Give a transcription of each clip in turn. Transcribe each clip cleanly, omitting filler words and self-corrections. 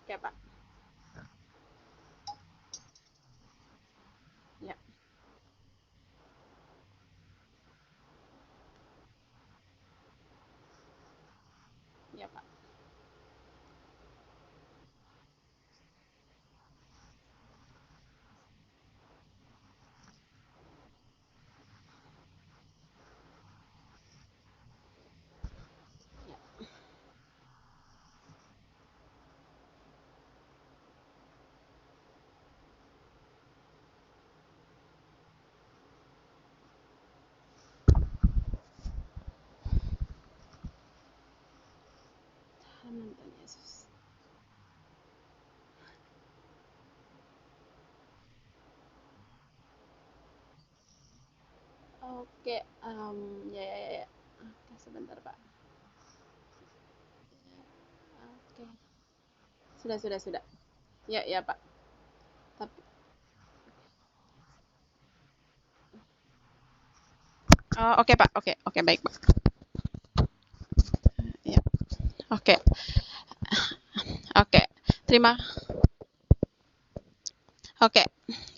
Oke, Pak. Ya, ya, Pak. Ya. Nonton Yesus. Oke, ya, ya, ya, ya. Oke, sebentar, Pak. Oke. Sudah, sudah, sudah. Ya, ya, Pak. Tapi, oh, oke, Pak. Oke, oke, baik, Pak. Ya, oke, oke. Terima, oke.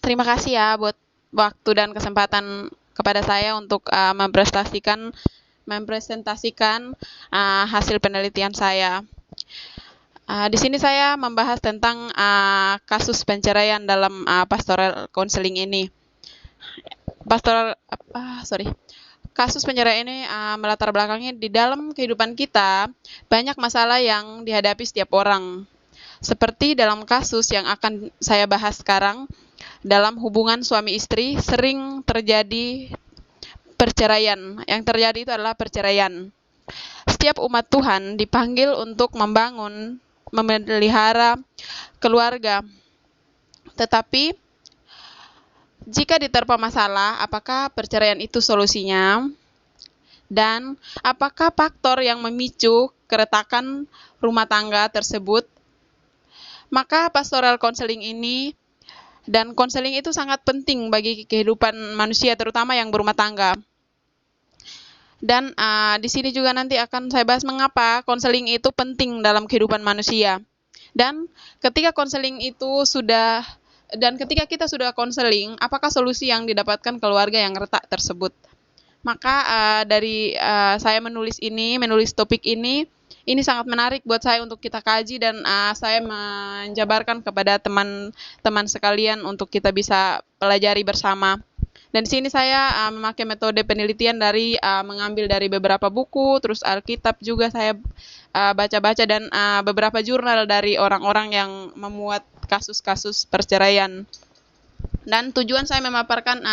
Terima kasih ya buat waktu dan kesempatan kepada saya untuk mempresentasikan hasil penelitian saya. Di sini saya membahas tentang kasus penceraian dalam pastoral counseling ini. Pastoral, sorry, kasus penceraian ini melatar belakangnya di dalam kehidupan kita banyak masalah yang dihadapi setiap orang. Seperti dalam kasus yang akan saya bahas sekarang, dalam hubungan suami istri sering terjadi perceraian. Yang terjadi itu adalah perceraian. Setiap umat Tuhan dipanggil untuk membangun, memelihara keluarga. Tetapi jika diterpa masalah, apakah perceraian itu solusinya? Dan apakah faktor yang memicu keretakan rumah tangga tersebut? Maka pastoral counseling ini dan konseling itu sangat penting bagi kehidupan manusia, terutama yang berumah tangga. Dan di sini juga nanti akan saya bahas mengapa konseling itu penting dalam kehidupan manusia. Dan ketika konseling itu sudah ketika kita sudah konseling, apakah solusi yang didapatkan keluarga yang retak tersebut? Maka saya menulis topik ini sangat menarik buat saya untuk kita kaji dan saya menjabarkan kepada teman-teman sekalian untuk kita bisa pelajari bersama. Dan di sini saya memakai metode penelitian dari mengambil dari beberapa buku, terus Alkitab juga saya baca-baca dan beberapa jurnal dari orang-orang yang memuat kasus-kasus perceraian. Dan tujuan saya memaparkan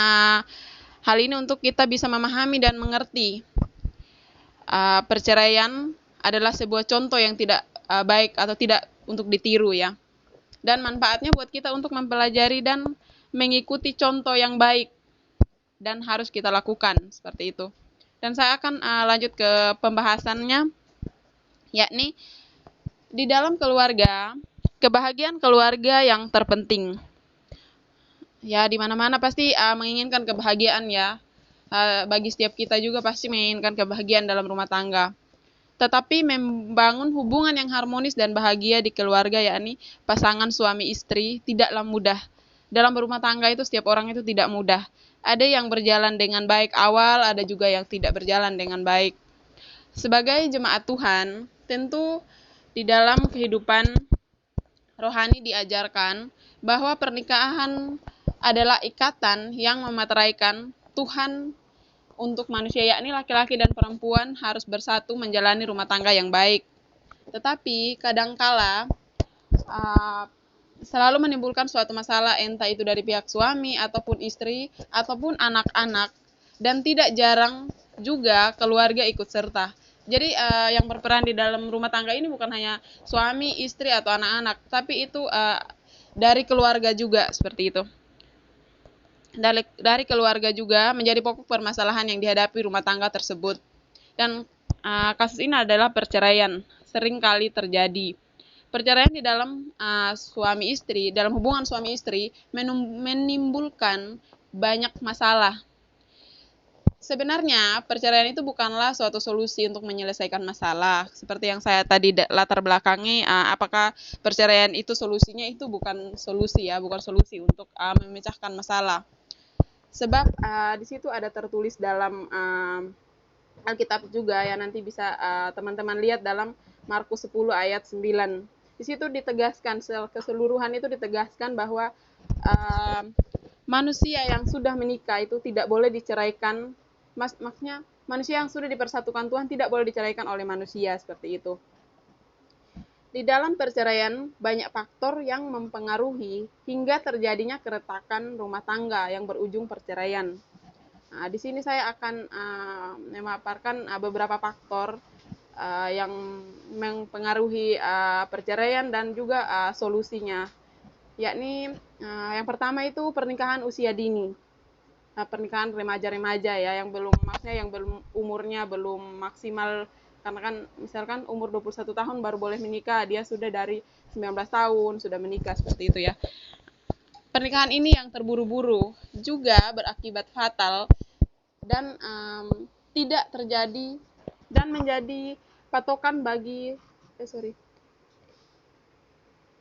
hal ini untuk kita bisa memahami dan mengerti perceraian adalah sebuah contoh yang tidak baik atau tidak untuk ditiru ya. Dan manfaatnya buat kita untuk mempelajari dan mengikuti contoh yang baik dan harus kita lakukan seperti itu. Dan saya akan lanjut ke pembahasannya, yakni di dalam keluarga, kebahagiaan keluarga yang terpenting. Ya, di mana-mana pasti menginginkan kebahagiaan ya. Bagi setiap kita juga pasti menginginkan kebahagiaan dalam rumah tangga. Tetapi membangun hubungan yang harmonis dan bahagia di keluarga, yakni pasangan suami istri, tidaklah mudah. Dalam berumah tangga itu setiap orang itu tidak mudah. Ada yang berjalan dengan baik awal, ada juga yang tidak berjalan dengan baik. Sebagai jemaat Tuhan, tentu di dalam kehidupan rohani diajarkan bahwa pernikahan adalah ikatan yang memateraikan Tuhan untuk manusia, yakni laki-laki dan perempuan harus bersatu menjalani rumah tangga yang baik. Tetapi kadangkala uh, selalu menimbulkan suatu masalah, entah itu dari pihak suami ataupun istri ataupun anak-anak, dan tidak jarang juga keluarga ikut serta. Jadi yang berperan di dalam rumah tangga ini bukan hanya suami, istri atau anak-anak, tapi itu dari keluarga juga seperti itu. Dari keluarga juga menjadi pokok permasalahan yang dihadapi rumah tangga tersebut. Dan kasus ini adalah perceraian, sering kali terjadi. Perceraian di dalam dalam hubungan suami istri menimbulkan banyak masalah. Sebenarnya perceraian itu bukanlah suatu solusi untuk menyelesaikan masalah. Seperti yang saya tadi latar belakangi, apakah perceraian itu solusinya, itu bukan solusi ya, bukan solusi untuk memecahkan masalah. Sebab di situ ada tertulis dalam Alkitab juga ya, nanti bisa teman-teman lihat dalam Markus 10 ayat 9. Di situ ditegaskan, keseluruhan itu ditegaskan bahwa uh, manusia yang sudah menikah itu tidak boleh diceraikan. Maksudnya manusia yang sudah dipersatukan Tuhan tidak boleh diceraikan oleh manusia, seperti itu. Di dalam perceraian banyak faktor yang mempengaruhi hingga terjadinya keretakan rumah tangga yang berujung perceraian. Nah, di sini saya akan memaparkan beberapa faktor yang mempengaruhi perceraian dan juga solusinya. Yakni yang pertama itu pernikahan usia dini. Pernikahan remaja-remaja ya, yang belum, maksudnya yang belum, umurnya belum maksimal, karena kan misalkan umur 21 tahun baru boleh menikah, dia sudah dari 19 tahun sudah menikah, seperti itu ya. Pernikahan ini yang terburu-buru juga berakibat fatal dan tidak terjadi dan menjadi patokan bagi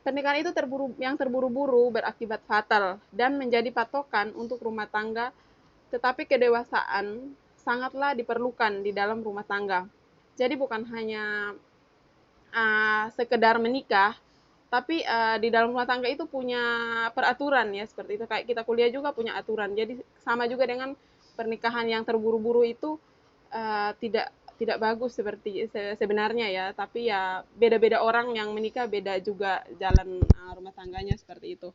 pernikahan itu yang terburu-buru berakibat fatal dan menjadi patokan untuk rumah tangga, tetapi kedewasaan sangatlah diperlukan di dalam rumah tangga. Jadi bukan hanya sekedar menikah, tapi di dalam rumah tangga itu punya peraturan ya, seperti itu. Kayak kita kuliah juga punya aturan. Jadi sama juga dengan pernikahan yang terburu-buru itu tidak tidak bagus seperti sebenarnya ya, tapi ya beda-beda orang yang menikah, beda juga jalan rumah tangganya, seperti itu.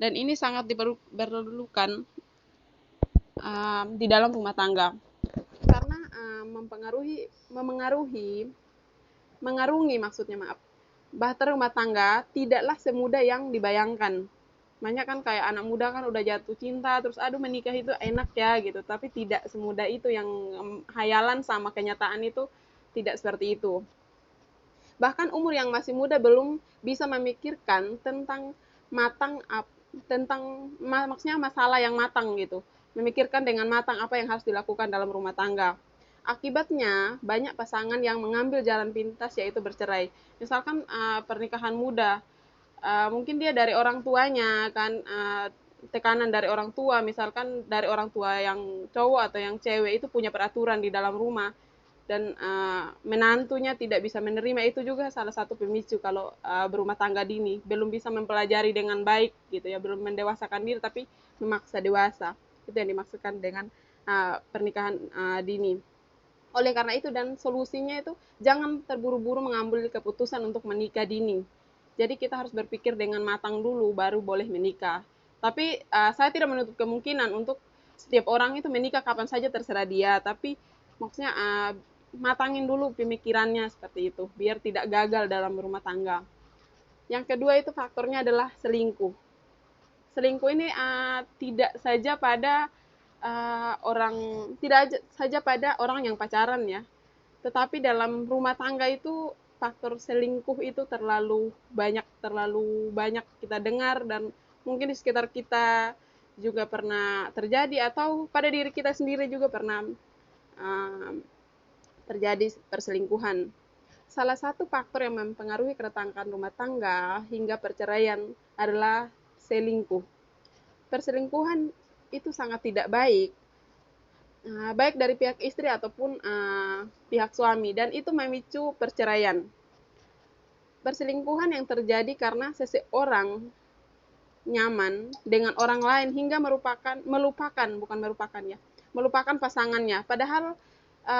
Dan ini sangat diperlukan di dalam rumah tangga karena mengarungi maksudnya, maaf, bahtera rumah tangga tidaklah semudah yang dibayangkan. Banyak kan kayak anak muda kan udah jatuh cinta, terus aduh menikah itu enak ya gitu, tapi tidak semudah itu, yang hayalan sama kenyataan itu tidak seperti itu. Bahkan umur yang masih muda belum bisa memikirkan tentang matang, maksudnya masalah yang matang gitu. Memikirkan dengan matang apa yang harus dilakukan dalam rumah tangga. Akibatnya banyak pasangan yang mengambil jalan pintas, yaitu bercerai. Misalkan pernikahan muda, mungkin dia dari orang tuanya kan, tekanan dari orang tua, misalkan dari orang tua yang cowok atau yang cewek itu punya peraturan di dalam rumah, dan menantunya tidak bisa menerima, itu juga salah satu pemicu kalau berumah tangga dini, belum bisa mempelajari dengan baik gitu ya, belum mendewasakan diri tapi memaksa dewasa. Itu yang dimaksudkan dengan pernikahan dini. Oleh karena itu, dan solusinya itu jangan terburu-buru mengambil keputusan untuk menikah dini. Jadi kita harus berpikir dengan matang dulu baru boleh menikah. Tapi saya tidak menutup kemungkinan untuk setiap orang itu menikah kapan saja terserah dia. Tapi maksudnya matangin dulu pemikirannya, seperti itu, biar tidak gagal dalam rumah tangga. Yang kedua itu faktornya adalah selingkuh. Selingkuh ini tidak saja pada orang yang pacaran ya, tetapi dalam rumah tangga itu faktor selingkuh itu terlalu banyak kita dengar, dan mungkin di sekitar kita juga pernah terjadi, atau pada diri kita sendiri juga pernah uh, terjadi perselingkuhan. Salah satu faktor yang mempengaruhi keretakan rumah tangga hingga perceraian adalah selingkuh. Perselingkuhan itu sangat tidak baik, baik dari pihak istri ataupun pihak suami, dan itu memicu perceraian. Perselingkuhan yang terjadi karena seseorang nyaman dengan orang lain hingga melupakan pasangannya. Padahal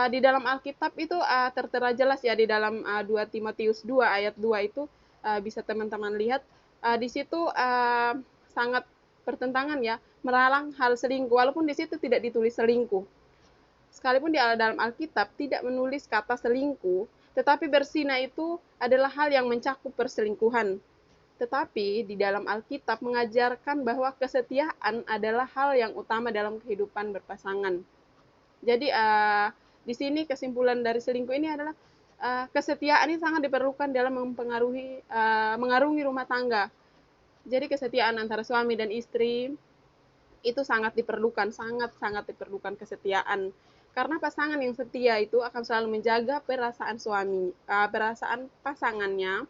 di dalam Alkitab itu tertera jelas ya, di dalam 2 Timotius 2 ayat 2 itu bisa teman-teman lihat, di situ sangat pertentangan ya, melarang hal selingkuh, walaupun di situ tidak ditulis selingkuh. Sekalipun di dalam Alkitab tidak menulis kata selingkuh, tetapi berzina itu adalah hal yang mencakup perselingkuhan. Tetapi di dalam Alkitab mengajarkan bahwa kesetiaan adalah hal yang utama dalam kehidupan berpasangan. Jadi di sini kesimpulan dari selingkuh ini adalah kesetiaan ini sangat diperlukan dalam mengarungi rumah tangga. Jadi kesetiaan antara suami dan istri itu sangat diperlukan, sangat-sangat diperlukan kesetiaan. Karena pasangan yang setia itu akan selalu menjaga perasaan perasaan pasangannya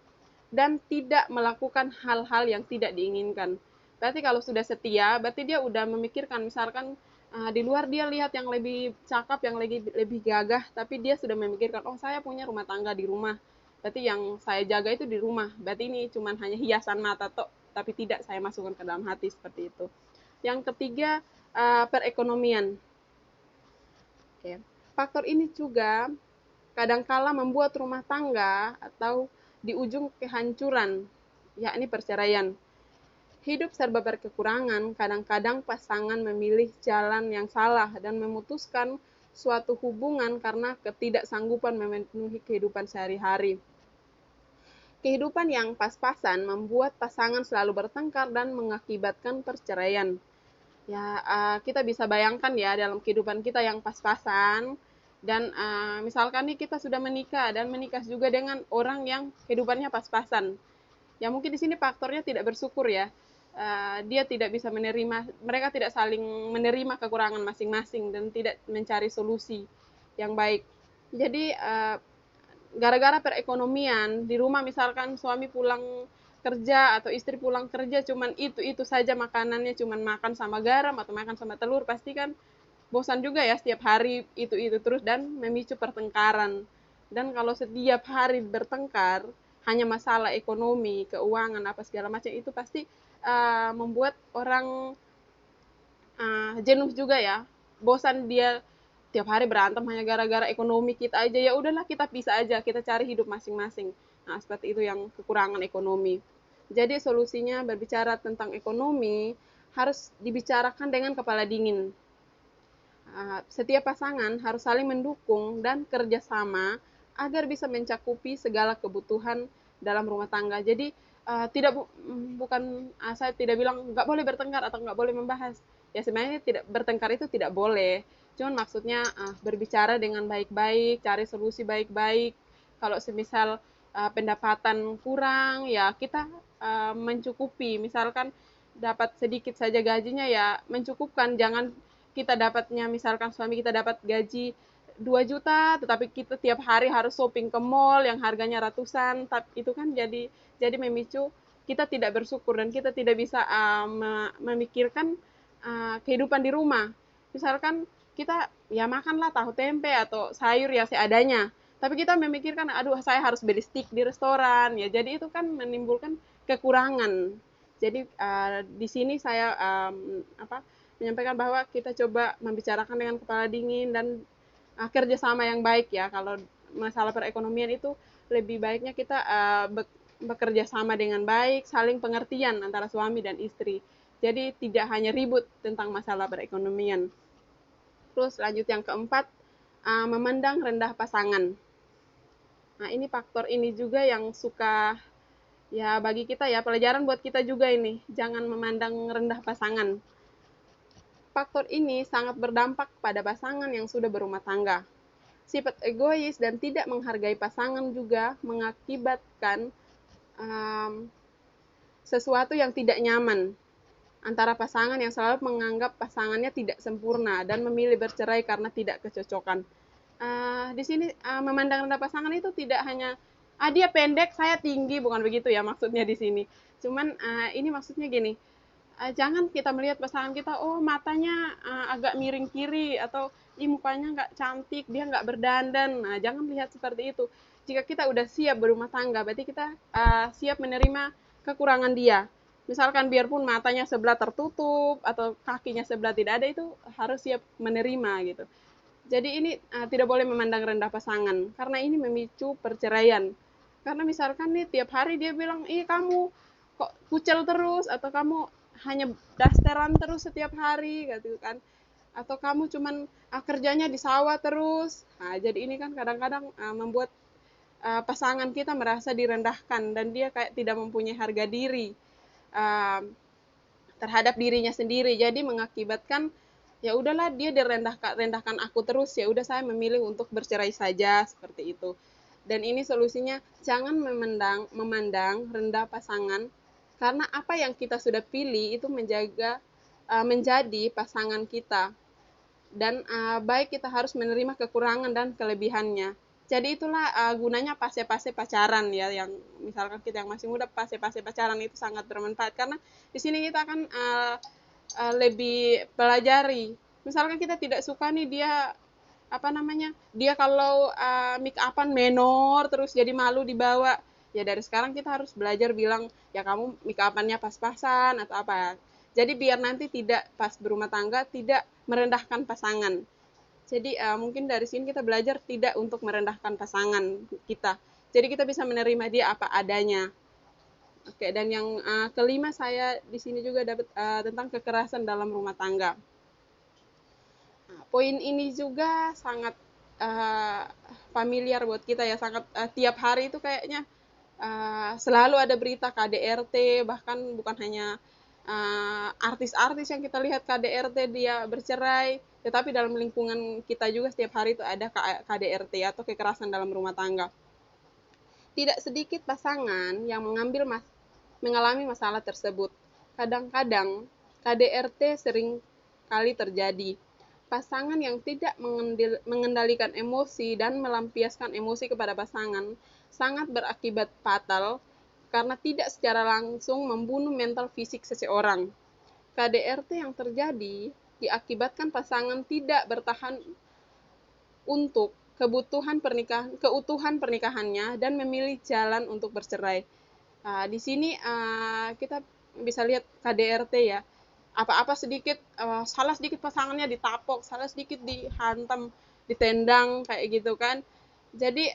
dan tidak melakukan hal-hal yang tidak diinginkan. Berarti kalau sudah setia, berarti dia udah memikirkan, misalkan di luar dia lihat yang lebih cakep, yang lebih gagah, tapi dia sudah memikirkan, oh saya punya rumah tangga di rumah, berarti yang saya jaga itu di rumah, berarti ini cuma hanya hiasan mata toh, tapi tidak saya masukkan ke dalam hati seperti itu. Yang ketiga, perekonomian. Oke. Faktor ini juga kadangkala membuat rumah tangga atau di ujung kehancuran, yakni perceraian. Hidup serba berkekurangan, kadang-kadang pasangan memilih jalan yang salah dan memutuskan suatu hubungan karena ketidaksanggupan memenuhi kehidupan sehari-hari. Kehidupan yang pas-pasan membuat pasangan selalu bertengkar dan mengakibatkan perceraian. Ya, kita bisa bayangkan ya dalam kehidupan kita yang pas-pasan dan misalkan nih kita sudah menikah dan menikah juga dengan orang yang kehidupannya pas-pasan. Ya mungkin di sini faktornya tidak bersyukur ya. Dia tidak bisa menerima, mereka tidak saling menerima kekurangan masing-masing dan tidak mencari solusi yang baik. Jadi gara-gara perekonomian di rumah, misalkan suami pulang kerja atau istri pulang kerja cuman itu saja makanannya, cuman makan sama garam atau makan sama telur, pasti kan bosan juga ya setiap hari itu terus dan memicu pertengkaran. Dan kalau setiap hari bertengkar hanya masalah ekonomi, keuangan apa segala macam, itu pasti membuat orang jenuh juga ya. Bosan dia tiap hari berantem hanya gara-gara ekonomi kita aja, ya udahlah kita pisah aja, kita cari hidup masing-masing. Nah, seperti itu yang kekurangan ekonomi. Jadi solusinya berbicara tentang ekonomi harus dibicarakan dengan kepala dingin. Setiap pasangan harus saling mendukung dan kerjasama agar bisa mencakupi segala kebutuhan dalam rumah tangga. Jadi tidak bukan saya tidak bilang nggak boleh bertengkar atau nggak boleh membahas. Ya sebenarnya tidak bertengkar itu tidak boleh. Cuman maksudnya berbicara dengan baik-baik, cari solusi baik-baik. Kalau semisal pendapatan kurang, ya kita mencukupi. Misalkan dapat sedikit saja gajinya ya mencukupkan, jangan kita dapatnya, misalkan suami kita dapat gaji 2 juta tetapi kita tiap hari harus shopping ke mall yang harganya ratusan, itu kan jadi memicu kita tidak bersyukur dan kita tidak bisa memikirkan kehidupan di rumah. Misalkan kita ya makanlah tahu tempe atau sayur ya seadanya, tapi kita memikirkan aduh saya harus beli steak di restoran ya, jadi itu kan menimbulkan kekurangan. Jadi di sini saya menyampaikan bahwa kita coba membicarakan dengan kepala dingin dan kerjasama yang baik ya. Kalau masalah perekonomian itu lebih baiknya kita bekerja sama dengan baik, saling pengertian antara suami dan istri. Jadi tidak hanya ribut tentang masalah perekonomian. Terus lanjut yang keempat, memandang rendah pasangan. Nah ini faktor ini juga yang suka ya bagi kita ya, pelajaran buat kita juga ini, jangan memandang rendah pasangan. Faktor ini sangat berdampak pada pasangan yang sudah berumah tangga. Sifat egois dan tidak menghargai pasangan juga mengakibatkan sesuatu yang tidak nyaman antara pasangan yang selalu menganggap pasangannya tidak sempurna dan memilih bercerai karena tidak kecocokan. Di sini memandang rendah pasangan itu tidak hanya dia pendek, saya tinggi, bukan begitu ya maksudnya di sini. Cuman ini maksudnya gini, jangan kita melihat pasangan kita, oh matanya agak miring kiri atau mukanya nggak cantik, dia nggak berdandan. Nah, jangan lihat seperti itu. Jika kita udah siap berumah tangga, berarti kita siap menerima kekurangan dia. Misalkan biarpun matanya sebelah tertutup atau kakinya sebelah tidak ada, itu harus siap menerima gitu. Jadi ini tidak boleh memandang rendah pasangan karena ini memicu perceraian. Karena misalkan nih tiap hari dia bilang, ih kamu kok kucel terus atau kamu hanya dasteran terus setiap hari gitu kan, atau kamu cuman kerjanya di sawah terus. Nah, jadi ini kan kadang-kadang membuat pasangan kita merasa direndahkan dan dia kayak tidak mempunyai harga diri uh, terhadap dirinya sendiri. Jadi mengakibatkan ya udahlah dia direndahkan aku terus, ya udah saya memilih untuk bercerai saja seperti itu. Dan ini solusinya jangan memandang rendah pasangan karena apa yang kita sudah pilih itu menjaga menjadi pasangan kita. Dan baik kita harus menerima kekurangan dan kelebihannya. Jadi itulah gunanya fase-fase pacaran ya, yang misalkan kita yang masih muda, fase-fase pacaran itu sangat bermanfaat karena di sini kita akan lebih pelajari. Misalkan kita tidak suka nih dia apa namanya, dia kalau make upan menor terus jadi malu dibawa, ya dari sekarang kita harus belajar bilang ya kamu make upannya pas-pasan atau apa. Jadi biar nanti tidak pas berumah tangga tidak merendahkan pasangan. Jadi mungkin dari sini kita belajar tidak untuk merendahkan pasangan kita. Jadi kita bisa menerima dia apa adanya. Oke, dan yang kelima saya di sini juga dapat tentang kekerasan dalam rumah tangga. Nah, poin ini juga sangat familiar buat kita ya, sangat tiap hari itu kayaknya selalu ada berita KDRT, bahkan bukan hanya artis-artis yang kita lihat KDRT dia bercerai, tetapi dalam lingkungan kita juga setiap hari itu ada KDRT atau kekerasan dalam rumah tangga. Tidak sedikit pasangan yang mengalami masalah tersebut. Kadang-kadang KDRT sering kali terjadi. Pasangan yang tidak mengendalikan emosi dan melampiaskan emosi kepada pasangan sangat berakibat fatal karena tidak secara langsung membunuh mental fisik seseorang. KDRT yang terjadi diakibatkan pasangan tidak bertahan untuk keutuhan pernikahannya dan memilih jalan untuk bercerai. Di sini kita bisa lihat KDRT ya. Apa-apa sedikit salah sedikit pasangannya ditapok, salah sedikit dihantam, ditendang kayak gitu kan. Jadi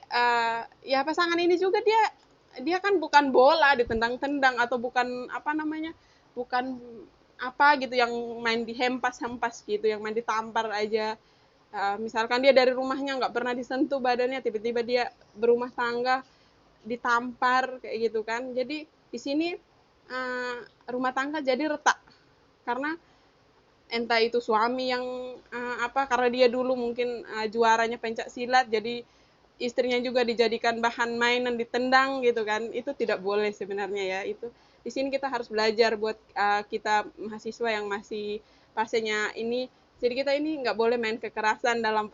ya pasangan ini juga dia kan bukan bola ditendang-tendang atau bukan apa namanya, bukan apa gitu yang main dihempas-hempas gitu, yang main ditampar aja. Misalkan dia dari rumahnya nggak pernah disentuh badannya, tiba-tiba dia berumah tangga ditampar kayak gitu kan. Jadi di sini rumah tangga jadi retak karena entah itu suami yang karena dia dulu mungkin juaranya pencak silat, jadi istrinya juga dijadikan bahan mainan ditendang gitu kan. Itu tidak boleh sebenarnya ya. Itu di sini kita harus belajar buat kita mahasiswa yang masih fasenya ini. Jadi kita ini nggak boleh main kekerasan dalam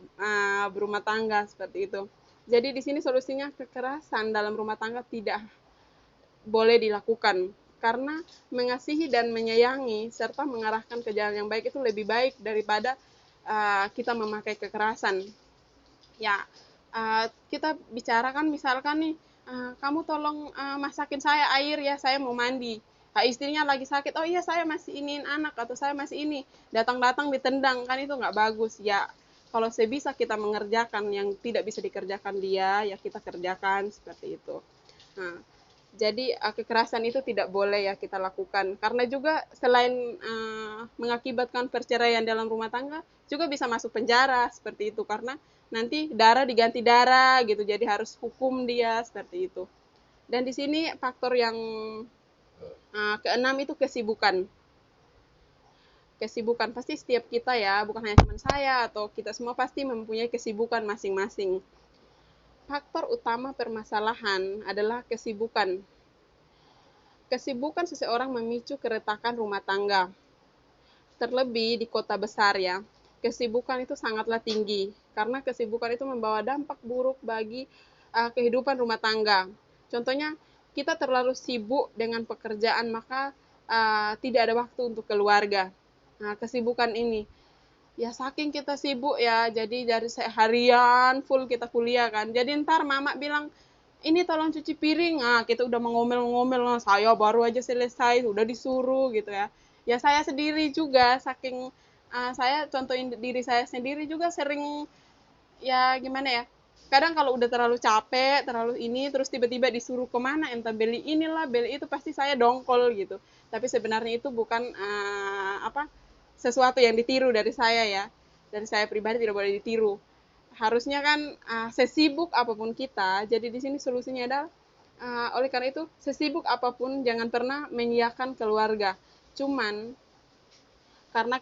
berumah tangga seperti itu. Jadi di sini solusinya kekerasan dalam rumah tangga tidak boleh dilakukan karena mengasihi dan menyayangi serta mengarahkan ke jalan yang baik itu lebih baik daripada kita memakai kekerasan. Ya, kita bicarakan misalkan nih, kamu tolong masakin saya air ya, saya mau mandi. Istrinya lagi sakit, oh iya saya masih iniin anak atau saya masih ini, datang-datang ditendang kan itu nggak bagus ya. Kalau sebisa kita mengerjakan yang tidak bisa dikerjakan dia, ya kita kerjakan seperti itu. Nah, jadi kekerasan itu tidak boleh ya kita lakukan karena juga selain mengakibatkan perceraian dalam rumah tangga juga bisa masuk penjara seperti itu karena nanti darah diganti darah gitu, jadi harus hukum dia seperti itu. Dan di sini faktor yang keenam itu kesibukan. Kesibukan pasti setiap kita ya, bukan hanya teman saya atau kita semua pasti mempunyai kesibukan masing-masing. Faktor utama permasalahan adalah kesibukan. Kesibukan seseorang memicu keretakan rumah tangga. Terlebih di kota besar ya, kesibukan itu sangatlah tinggi karena kesibukan itu membawa dampak buruk bagi kehidupan rumah tangga. Contohnya, kita terlalu sibuk dengan pekerjaan maka tidak ada waktu untuk keluarga. Nah, kesibukan ini ya saking kita sibuk ya, jadi dari harian full kita kuliah kan. Jadi ntar mama bilang, ini tolong cuci piring. Kita udah mengomel-ngomel, saya baru aja selesai, udah disuruh gitu ya. Ya saya sendiri juga, saking saya contohin diri saya sendiri juga sering ya gimana ya. Kadang kalau udah terlalu capek, terlalu ini, terus tiba-tiba disuruh kemana, entah beli inilah, beli itu, pasti saya dongkol gitu. Tapi sebenarnya itu bukan sesuatu yang ditiru dari saya ya. Dari saya pribadi tidak boleh ditiru. Harusnya kan sesibuk apapun kita, jadi di sini solusinya adalah oleh karena itu sesibuk apapun jangan pernah menyiakan keluarga. Cuman karena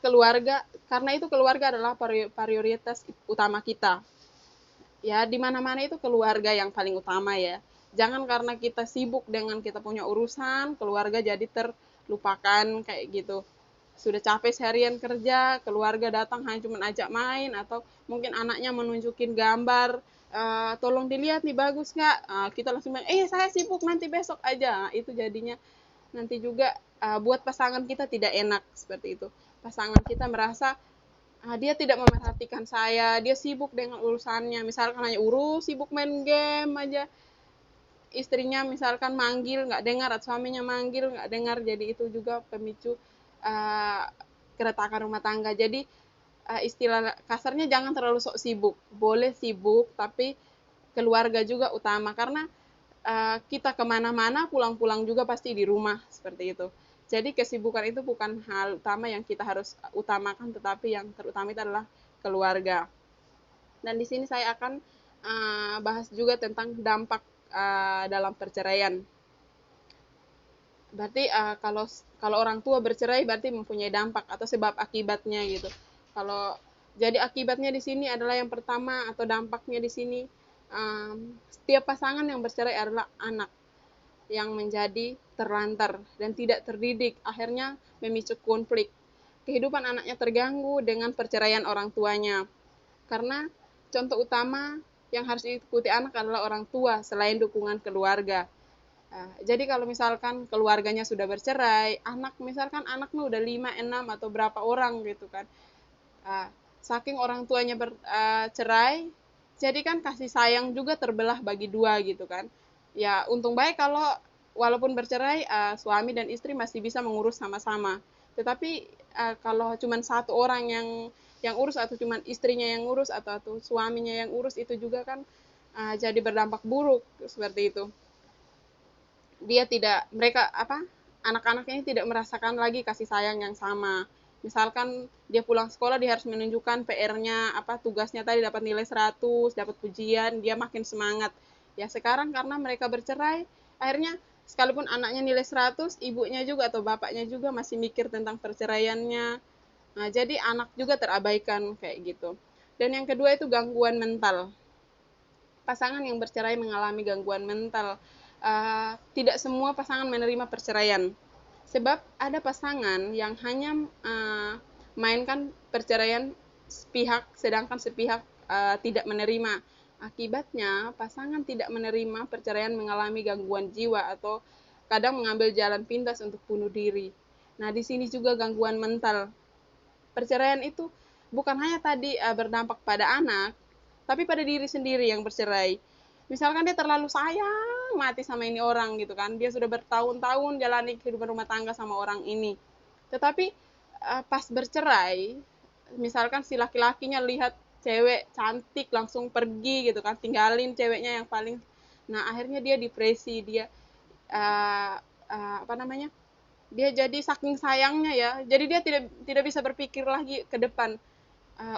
itu keluarga adalah prioritas utama kita. Ya, di mana-mana itu keluarga yang paling utama ya. Jangan karena kita sibuk dengan kita punya urusan, keluarga jadi terlupakan kayak gitu. sudah capek seharian kerja, keluarga datang hanya cuma ajak main, atau mungkin anaknya menunjukin gambar, tolong dilihat nih bagus nggak? Kita langsung bilang, saya sibuk nanti besok aja. Nah, itu jadinya nanti juga buat pasangan kita tidak enak seperti itu. Pasangan kita merasa dia tidak memerhatikan saya, dia sibuk dengan urusannya, misalkan hanya sibuk main game aja, istrinya misalkan manggil nggak dengar, atau suaminya manggil nggak dengar, jadi itu juga pemicu uh, keretakan rumah tangga. Jadi istilah kasarnya jangan terlalu sok sibuk, boleh sibuk tapi keluarga juga utama, karena kita kemana-mana pulang-pulang juga pasti di rumah seperti itu. Jadi kesibukan itu bukan hal utama yang kita harus utamakan, tetapi yang terutama itu adalah keluarga. Dan di sini saya akan bahas juga tentang dampak dalam perceraian. Berarti kalau kalau orang tua bercerai berarti mempunyai dampak atau sebab akibatnya gitu. Kalau jadi akibatnya di sini adalah yang pertama, atau dampaknya di sini, setiap pasangan yang bercerai adalah anak yang menjadi terlantar dan tidak terdidik, akhirnya memicu konflik. Kehidupan anaknya terganggu dengan perceraian orang tuanya. Karena contoh utama yang harus diikuti anak adalah orang tua selain dukungan keluarga. Jadi kalau misalkan keluarganya sudah bercerai, misalkan anaknya udah 5, 6 atau berapa orang gitu kan. Saking orang tuanya bercerai, jadi kan kasih sayang juga terbelah bagi dua gitu kan. Ya untung baik kalau walaupun bercerai, suami dan istri masih bisa mengurus sama-sama. Tetapi kalau cuma satu orang yang urus, atau cuma istrinya yang urus, atau suaminya yang urus, itu juga kan jadi berdampak buruk seperti itu. Anak-anaknya tidak merasakan lagi kasih sayang yang sama. Misalkan dia pulang sekolah, dia harus menunjukkan PR-nya, tugasnya tadi dapat nilai 100, dapat pujian, dia makin semangat. Ya sekarang karena mereka bercerai, akhirnya sekalipun anaknya nilai 100, ibunya juga atau bapaknya juga masih mikir tentang perceraiannya. Nah, jadi anak juga terabaikan kayak gitu. Dan yang kedua itu gangguan mental. Pasangan yang bercerai mengalami gangguan mental. Tidak semua pasangan menerima perceraian. Sebab ada pasangan yang hanya mainkan perceraian sepihak, sedangkan sepihak tidak menerima. Akibatnya, pasangan tidak menerima perceraian mengalami gangguan jiwa, atau kadang mengambil jalan pintas untuk bunuh diri. Nah, di sini juga gangguan mental. Perceraian itu bukan hanya tadi berdampak pada anak, tapi pada diri sendiri yang bercerai. Misalkan dia terlalu sayang mati sama ini orang gitu kan, dia sudah bertahun-tahun jalani kehidupan rumah tangga sama orang ini, tetapi pas bercerai, misalkan si laki-lakinya lihat cewek cantik langsung pergi gitu kan, tinggalin ceweknya yang paling, nah akhirnya dia depresi, dia uh, apa namanya, dia jadi saking sayangnya ya, jadi dia tidak bisa berpikir lagi ke depan.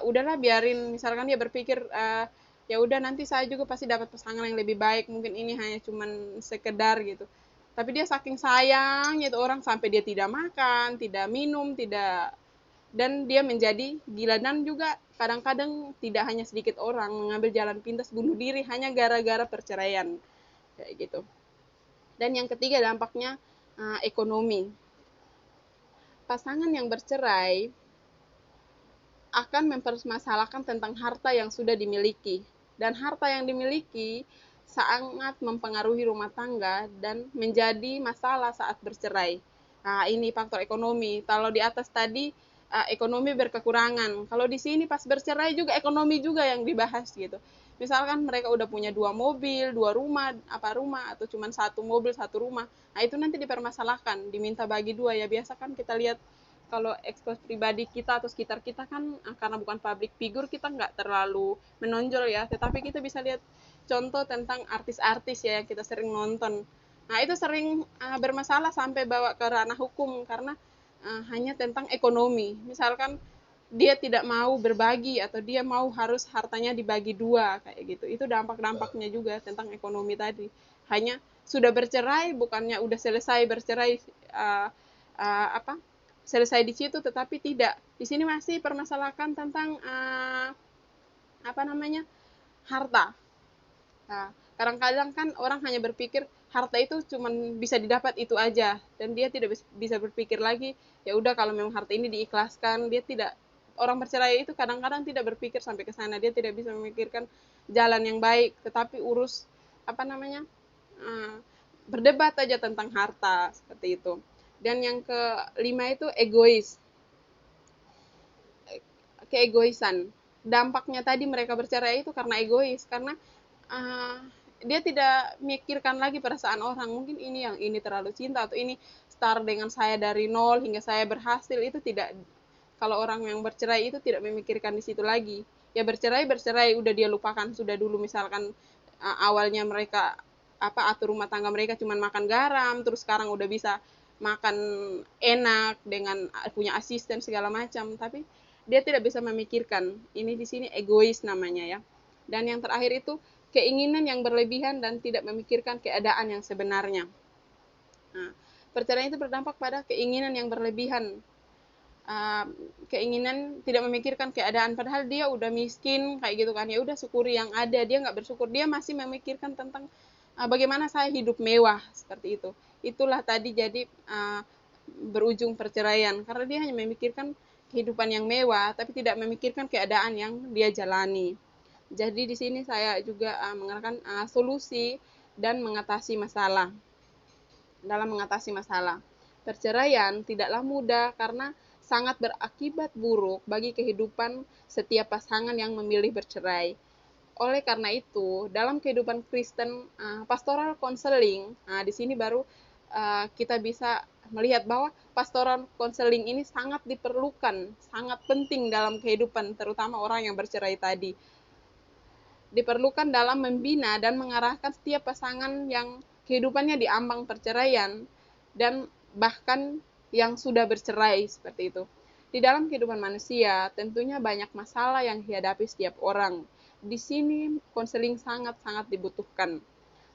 Udahlah biarin, misalkan dia berpikir ya udah nanti saya juga pasti dapat pasangan yang lebih baik, mungkin ini hanya cuman sekedar gitu, tapi dia saking sayangnya itu orang sampai dia tidak makan, tidak minum, tidak, dan dia menjadi gila. Dan juga kadang-kadang tidak hanya sedikit orang mengambil jalan pintas bunuh diri hanya gara-gara perceraian kayak gitu. Dan yang ketiga dampaknya ekonomi. Pasangan yang bercerai akan mempermasalahkan tentang harta yang sudah dimiliki. Dan harta yang dimiliki sangat mempengaruhi rumah tangga dan menjadi masalah saat bercerai. Nah, ini faktor ekonomi. Kalau di atas tadi ekonomi berkekurangan. Kalau di sini pas bercerai juga ekonomi juga yang dibahas gitu. Misalkan mereka udah punya 2 mobil, 2 rumah, atau cuma 1 mobil, 1 rumah. Nah, itu nanti dipermasalahkan, diminta bagi 2 ya. Biasa kan kita lihat kalau ekspos pribadi kita atau sekitar kita kan, karena bukan public figure, kita nggak terlalu menonjol ya, tetapi kita bisa lihat contoh tentang artis-artis ya yang kita sering nonton. Nah itu sering bermasalah sampai bawa ke ranah hukum karena hanya tentang ekonomi. Misalkan dia tidak mau berbagi, atau dia mau harus hartanya dibagi 2 kayak gitu. Itu dampak-dampaknya juga tentang ekonomi tadi. Hanya sudah bercerai, bukannya udah selesai bercerai, uh, apa, selesai di situ, tetapi tidak. Di sini masih permasalahkan tentang apa namanya, harta. Nah, kadang-kadang kan orang hanya berpikir harta itu cuma bisa didapat itu aja, dan dia tidak bisa berpikir lagi, ya udah kalau memang harta ini diikhlaskan, dia tidak, orang bercerai itu kadang-kadang tidak berpikir sampai ke sana, dia tidak bisa memikirkan jalan yang baik, tetapi urus apa namanya, eh, berdebat aja tentang harta seperti itu. Dan yang kelima itu egois, keegoisan. Dampaknya tadi mereka bercerai itu karena egois, karena uh, dia tidak memikirkan lagi perasaan orang. Mungkin ini yang ini terlalu cinta, atau ini start dengan saya dari nol hingga saya berhasil, itu tidak. Kalau orang yang bercerai itu tidak memikirkan di situ lagi. Ya bercerai bercerai, udah dia lupakan sudah dulu, misalkan awalnya mereka apa atur rumah tangga mereka cuma makan garam, terus sekarang udah bisa makan enak dengan punya asisten segala macam, tapi dia tidak bisa memikirkan. Ini di sini egois namanya ya. Dan yang terakhir itu keinginan yang berlebihan dan tidak memikirkan keadaan yang sebenarnya. Nah, perceraian itu berdampak pada keinginan yang berlebihan. Keinginan tidak memikirkan keadaan, padahal dia udah miskin kayak gitu kan, ya udah syukuri yang ada, dia nggak bersyukur, dia masih memikirkan tentang bagaimana saya hidup mewah seperti itu. Itulah tadi jadi berujung perceraian, karena dia hanya memikirkan kehidupan yang mewah tapi tidak memikirkan keadaan yang dia jalani. Jadi di sini saya juga mengenalkan solusi dan mengatasi masalah. Dalam mengatasi masalah perceraian tidaklah mudah karena sangat berakibat buruk bagi kehidupan setiap pasangan yang memilih bercerai. Oleh karena itu, dalam kehidupan Kristen, pastoral counseling, di sini baru kita bisa melihat bahwa pastoral counseling ini sangat diperlukan, sangat penting dalam kehidupan, terutama orang yang bercerai tadi. Diperlukan dalam membina dan mengarahkan setiap pasangan yang kehidupannya diambang perceraian, dan bahkan yang sudah bercerai seperti itu. Di dalam kehidupan manusia, tentunya banyak masalah yang dihadapi setiap orang. Di sini konseling sangat-sangat dibutuhkan.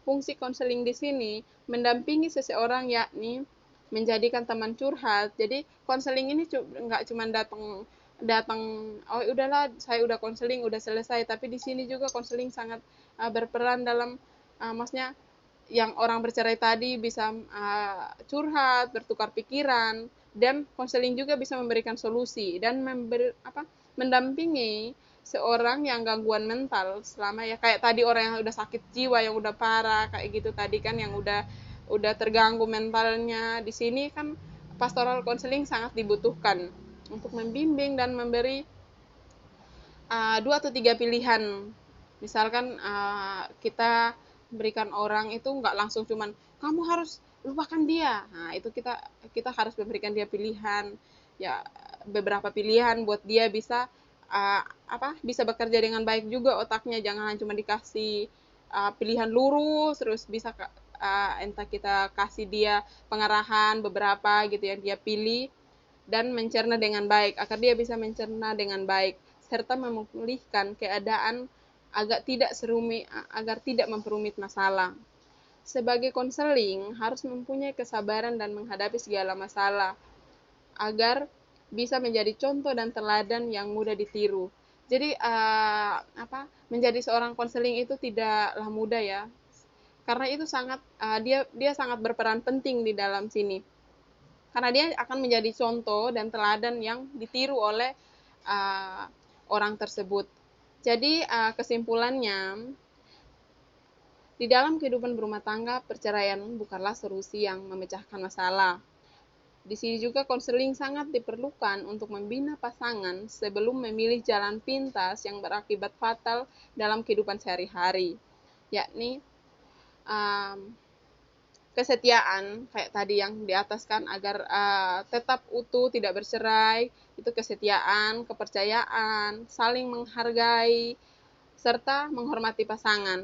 Fungsi konseling di sini mendampingi seseorang, yakni menjadikan teman curhat. Jadi konseling ini nggak cuma datang datang oh udahlah saya udah konseling udah selesai, tapi di sini juga konseling sangat berperan dalam maksudnya yang orang bercerai tadi bisa curhat, bertukar pikiran, dan konseling juga bisa memberikan solusi dan mendampingi seorang yang gangguan mental selama ya kayak tadi orang yang udah sakit jiwa, yang udah parah kayak gitu tadi kan, yang udah terganggu mentalnya. Di sini kan pastoral counseling sangat dibutuhkan untuk membimbing dan memberi 2 atau 3 pilihan. Misalkan kita berikan orang itu nggak langsung cuman kamu harus lupakan dia. Nah, itu kita kita harus memberikan dia pilihan. Ya, beberapa pilihan buat dia bisa bisa bekerja dengan baik juga otaknya. Jangan cuma dikasih pilihan lurus terus bisa entah kita kasih dia pengarahan beberapa gitu yang dia pilih dan mencerna dengan baik, agar dia bisa mencerna dengan baik serta memulihkan keadaan agar tidak memperumit masalah. Sebagai konseling harus mempunyai kesabaran dan menghadapi segala masalah agar bisa menjadi contoh dan teladan yang mudah ditiru. Jadi menjadi seorang konseling itu tidaklah mudah ya, karena itu sangat dia sangat berperan penting di dalam sini, karena dia akan menjadi contoh dan teladan yang ditiru oleh uh, orang tersebut. Jadi kesimpulannya, di dalam kehidupan berumah tangga, perceraian bukanlah solusi yang memecahkan masalah. Di sini juga konseling sangat diperlukan untuk membina pasangan sebelum memilih jalan pintas yang berakibat fatal dalam kehidupan sehari-hari, yakni um, kesetiaan kayak tadi yang di atas kan, agar tetap utuh tidak bercerai, itu kesetiaan, kepercayaan, saling menghargai serta menghormati pasangan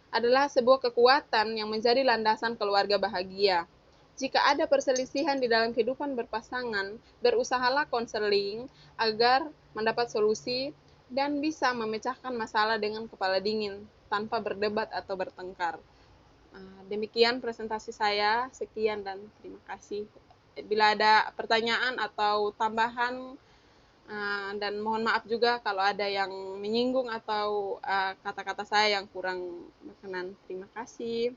adalah sebuah kekuatan yang menjadi landasan keluarga bahagia. Jika ada perselisihan di dalam kehidupan berpasangan, berusahalah konseling agar mendapat solusi dan bisa memecahkan masalah dengan kepala dingin tanpa berdebat atau bertengkar. Demikian presentasi saya, sekian dan terima kasih. Bila ada pertanyaan atau tambahan, Dan mohon maaf juga kalau ada yang menyinggung atau kata-kata saya yang kurang berkenan. Terima kasih.